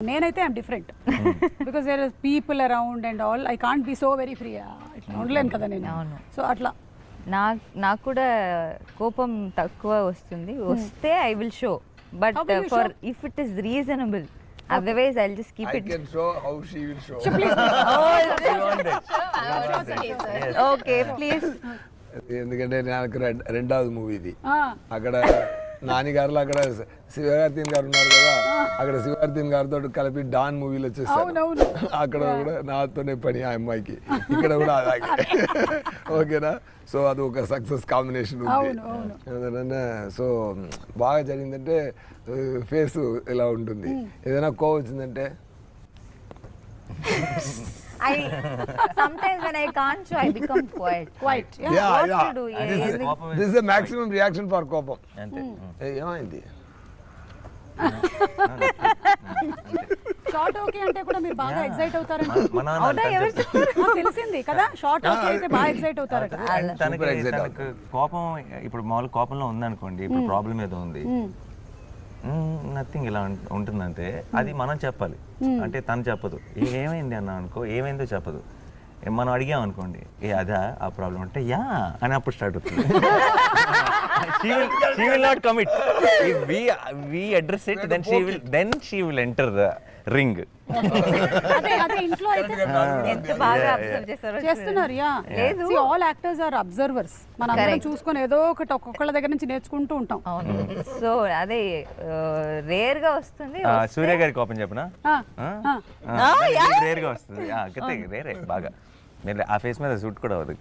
నేనైతే I'm different because there is people around and all I can't be so very free ఇట్లా ఉండలేను కదా నేను. సో అట్లా నాకు కూడా కోపం తక్కువ వస్తుంది, వస్తే I will show, but for if it is reasonable, otherwise I'll just keep it. I can show how she will show. Okay, please. ఎందుకంటే నాకు రెండవది మూవీ ఇది. అక్కడ నానిగారులో అక్కడ శివకార్తీన్ గారు ఉన్నారు కదా, అక్కడ శివకార్తీన్ గారితో కలిపి డాన్ మూవీలో వచ్చేసాను. అక్కడ కూడా నాతోనే పని ఆ అమ్మాయికి, ఇక్కడ కూడా అలాగే. ఓకేనా? సో అది ఒక సక్సెస్ కాంబినేషన్ ఉంది. సో బాగా జరిగిందంటే ఫేస్ ఇలా ఉంటుంది. ఏదైనా కోవ్ వచ్చిందంటే Sometimes when I can't show, I become quiet. Yeah. This is the maximum reaction for కోపం. ఏమైంది? షార్ట్ ఓకే అంటే కూడా మీరు బాగా ఎక్సైట్ అవుతారండి. తెలిసింది కదా, షార్ట్ ఓకే అయితే బాగా ఎక్సైట్ అవుతారట. తనకు కోపం ఇప్పుడు మామూలు కోపంలో ఉందనుకోండి, ఇప్పుడు ప్రాబ్లం ఏదో ఉంది, నథింగ్ ఇలా ఉంటుందంటే అది మనం చెప్పాలి. అంటే తను చెప్పదు, ఏమైంది అన్నా అనుకో, ఏమైందో చెప్పదు. మనం అడిగాం అనుకోండి, అదా ఆ ప్రాబ్లం అంటే యా అని అప్పుడు స్టార్ట్ అవుతుంది. She will not commit. If we address it, then she will enter the ring. అదే ఇంట్లో అయితే ఎంత బాగా అబ్జర్వ్ చేస్తారో చేస్తున్నారు. లేదు, ఆల్ యాక్టర్స్ ఆర్ అబ్జర్వర్స్. మనం అందరం చూసుకొని ఏదో ఒకటి ఒక్కొక్కళ్ళ దగ్గర నుంచి నేర్చుకుంటూ ఉంటాం. సో అదే రేర్ గా వస్తుంది. సూర్య గారి కోపం చెప్పనా? రేర్ గా వస్తుంది. రేరే బాగా ఆ ఫేస్ మీద సూట్ కూడా అవ్వదు.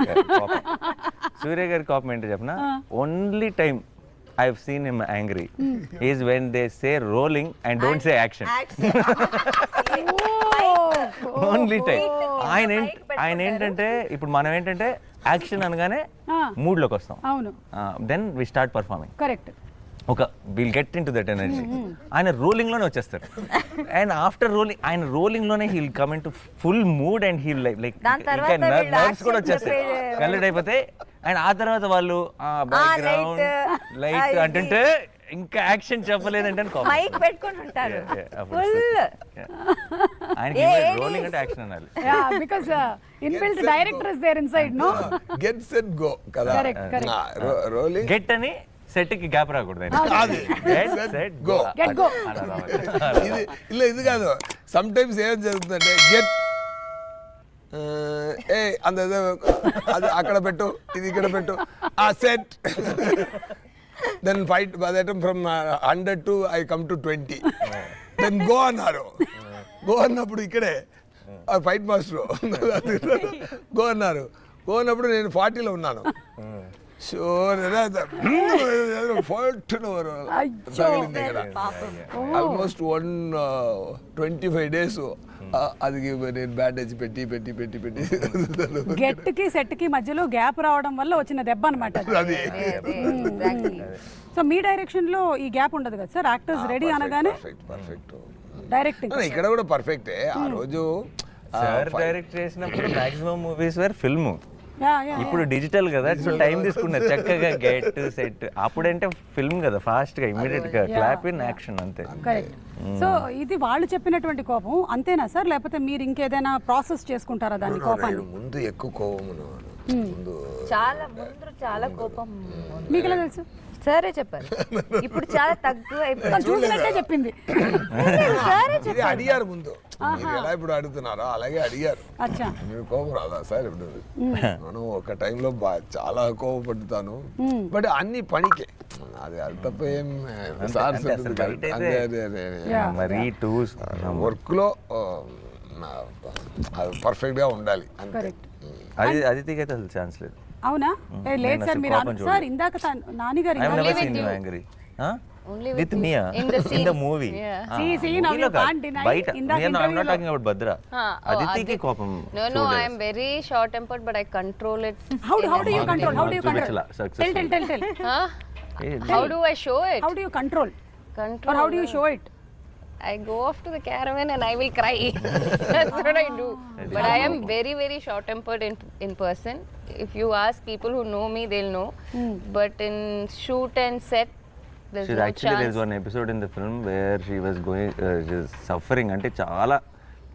సూర్య గారి కోపం ఏంటో చెప్పనా? Only time I have seen him angry is when they say rolling and don't say action. Only time. ఆయన ఏంటంటే ఇప్పుడు మనం ఏంటంటే యాక్షన్ అనగానే మూడ్ లోకి వస్తాం. Then we start performing. Correct. ఒక will get into that energy. ఆయన రోలింగ్ లోనే వచ్చేస్తారు. అండ్ ఆఫ్టర్ రోలింగ్, ఆయన రోలింగ్ లోనే he'll come into full mood and he'll like ఇంకా నర్వ్స్ కూడా వచ్చేస్తాయి, కలెక్ట్ అయిపోతాయి. అండ్ ఆ తర్వాత వాళ్ళు బ్యాక్గ్రౌండ్ లైట్ అంటుంటే ఇంకా యాక్షన్ చెప్పలేదంటే మైక్ పెట్టుకొని ఉంటారు ఫుల్. ఆయనకి రోలింగ్ అంటే యాక్షన్ అనాలి. Because inbuilt director is there inside. No get set go కదా. రోలింగ్ గెట్ అని సెట్ కి గ్యాప్ రాకూడదు. ఇది కాదు, సమ్ టైమ్స్ ఏం జరుగుతుందంటే గెట్ అంత అది అక్కడ పెట్టు, ఇది ఇక్కడ పెట్టు, ఆ set. Then fight from 100 to I come to 20. Then go అన్నారు. గో అన్నప్పుడు ఇక్కడే ఫైట్ మాస్టర్ గో అన్నారు. గో అన్నప్పుడు నేను 40లో ఉన్నాను. ఆల్మోస్ట్ 125 days అది నేను బ్యాండేజ్ పెట్టి పెట్టి పెట్టి పెట్టి గెట్ కి సెట్ కి మధ్యలో గ్యాప్ రావడం వల్ల వచ్చిన దెబ్బ అనమాట. సో మీ డైరెక్షన్ లో ఈ గ్యాప్ ఉండదు కదా సార్? యాక్టర్స్ రెడీ అనగానే పర్ఫెక్ట్ డైరెక్టింగ్. ఇక్కడ కూడా పర్ఫెక్టే. ఆ రోజు సార్ డైరెక్ట్ చేసినప్పుడు మాక్సిమం మూవీస్ వేర్ ఫిల్మ్. ఇప్పుడు డిజిటల్ కదా, సో టైం తీసుకున్నారు చక్కగా గెట్ సెట్. అప్పుడంటే ఫిల్మ్ కదా, ఫాస్ట్ గా ఇమీడియట్ గా క్లాప్ ఇన్ యాక్షన్ అంతే. కరెక్ట్. సో ఇది వాళ్ళు చెప్పినటువంటి కోపం అంతేనా సార్, లేకపోతే మీరు ఇంకేదైనా ప్రాసెస్ చేసుకుంటారా దాన్ని కోపాన్ని? ముందు ఎక్కువ కోపం, చాలా కోపం. మీకు ఎలా తెలుసు? సరే చెప్పారు. ఇప్పుడు చాలా తక్కువ చూసినట్టే చెప్పింది. అడిగారు ముందు, ఎలా ఇప్పుడు అడుగుతున్నారో అలాగే అడిగారు. మీరు కోపం రాదా సార్? ఇప్పుడు మనం ఒక టైంలో చాలా కోపపడుతాను, బట్ అన్ని పనికే. అది తప్ప ఏం వర్క్ లో పర్ఫెక్ట్ గా ఉండాలి అంతే. అదితికి అయితే అసలు ఛాన్స్ లేదు. అవునా? లేదు సార్, మీరు సార్ ఇందాక నానిగారు with Mia in the movie. See now you can't deny. I'm not talking about Badra. Aditi ki kopam. No, I am very short tempered, but I control it. How do you control? Tell. How do I show it? How do you control? Or how do you show it? I go off to the caravan and I will cry. That's what I do. But I am very, very short tempered in person. If you ask people who know me, they'll know. But in shoot and set, there's She's no actually there's chance. one episode in the film where she was going she's suffering అంటే చాలా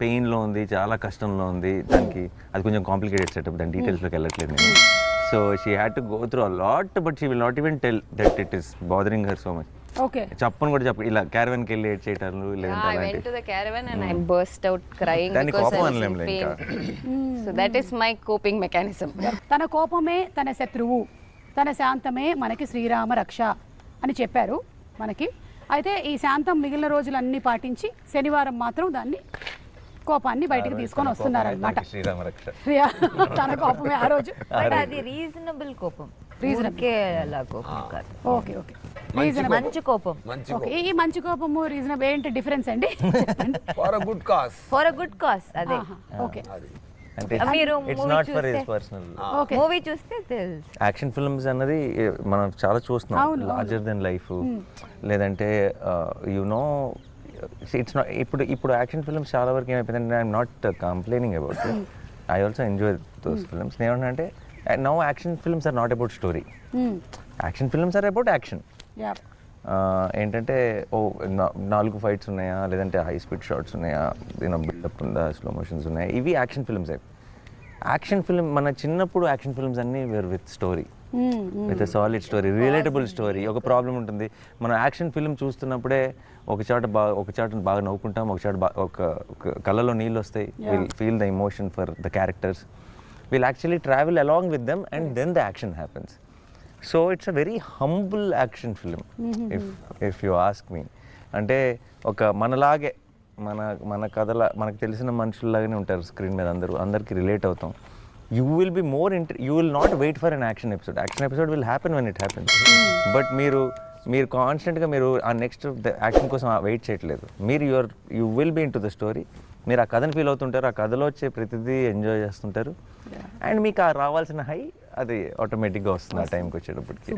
పెయిన్లో ఉంది, చాలా కష్టంలో ఉంది. దానికి అది కొంచెం complicated setup, దాని డీటెయిల్స్లోకి వెళ్ళట్లేదు నేను. So she had to go through a lot, but she will not even tell that it is bothering her so much. Okay, చెప్పను కూడా చెప్పు, ఇలా క్యారవన్కి వెళ్ళి ఏడ్ చేయటాలు లేదంటే I went అలాంటి. to the caravan and I burst out crying దాన్ని because I కోపం was in అనలేంలే pain. ఇంకా. So that is my coping mechanism. తన కోపమే తన శత్రువు, తన శాంతమే మనకి శ్రీరామ రక్ష అని చెప్పారు మనకి. అయితే ఈ శాంతం మిగిలిన రోజులన్నీ పాటించి శనివారం మాత్రం దాన్ని కోపాన్ని బయటికి తీసుకొని వస్తున్నారనమాట. శ్రీరామ రక్ష. తన కోపమే ఆ రోజు. బట్ అది రీజనబుల్ కోపం, ఊరికే అలా కోపం కాదు. ఓకే ఓకే, మంచి కోపం. మంచి ఓకే. ఈ మంచి కోపము రీజనబుల్ ఏంటి డిఫరెన్స్ అండి? For a good cause. For a good cause. అదే ఓకే, అంటే మీరు it's movie not for his చూస్తే- పర్సనల్. ఓకే. మూవీ చూస్తే తెలుసు. యాక్షన్ ఫిల్మ్స్ అన్నది మనం చాలా చూస్తున్నాం, అవును, అవును. Larger than life. లేదంటే యునో ఇట్స్ నాట్ ఇప్పుడు యాక్షన్ ఫిల్మ్స్ చాలా వరకు ఏమైపోయిందంటే I'm not complaining about it, I also enjoy those films. నేనేమంటే now action films are not about story, action films are about action. Yeah, ఏంటంటే ఓ 4 fights ఉన్నాయా, లేదంటే హై స్పీడ్ షాట్స్ ఉన్నాయా, బిల్డప్ ఉందా, స్లో మోషన్స్ ఉన్నాయా, ఇవి యాక్షన్ ఫిల్మ్స్. యాక్షన్ ఫిల్మ్ మన చిన్నప్పుడు యాక్షన్ ఫిల్మ్స్ అన్నీ were with story, with solid story, relatable story. ఒక ప్రాబ్లం ఉంటుంది, మనం యాక్షన్ ఫిల్మ్ చూస్తున్నప్పుడే ఒక చాట బాగా నవ్వుకుంటాం, ఒక చాట ఒక కళ్ళలో నీళ్ళు వస్తాయి, will feel the emotion for the characters, will actually travel along with them and then the action happens. So it's a very humble action film if you ask me. అంటే ఒక మనలాగే మన కథల మనకు తెలిసిన మనుషుల్లాగానే ఉంటారు స్క్రీన్ మీద, అందరికి రిలేట్ అవుతాం. You will be more you will not wait for an action episode will happen when it happens. But మీరు కాన్స్టెంట్గా మీరు ఆ నెక్స్ట్ యాక్షన్ కోసం వెయిట్ చేయట్లేదు, మీరు you will be into the story. మీరు ఆ కథను ఫీల్ అవుతుంటారు, ఆ కథలో వచ్చే ప్రతిదీ ఎంజాయ్ చేస్తుంటారు, అండ్ మీకు ఆ రావాల్సిన హై అది ఆటోమేటిక్గా వస్తుంది ఆ టైంకి వచ్చేటప్పటికి.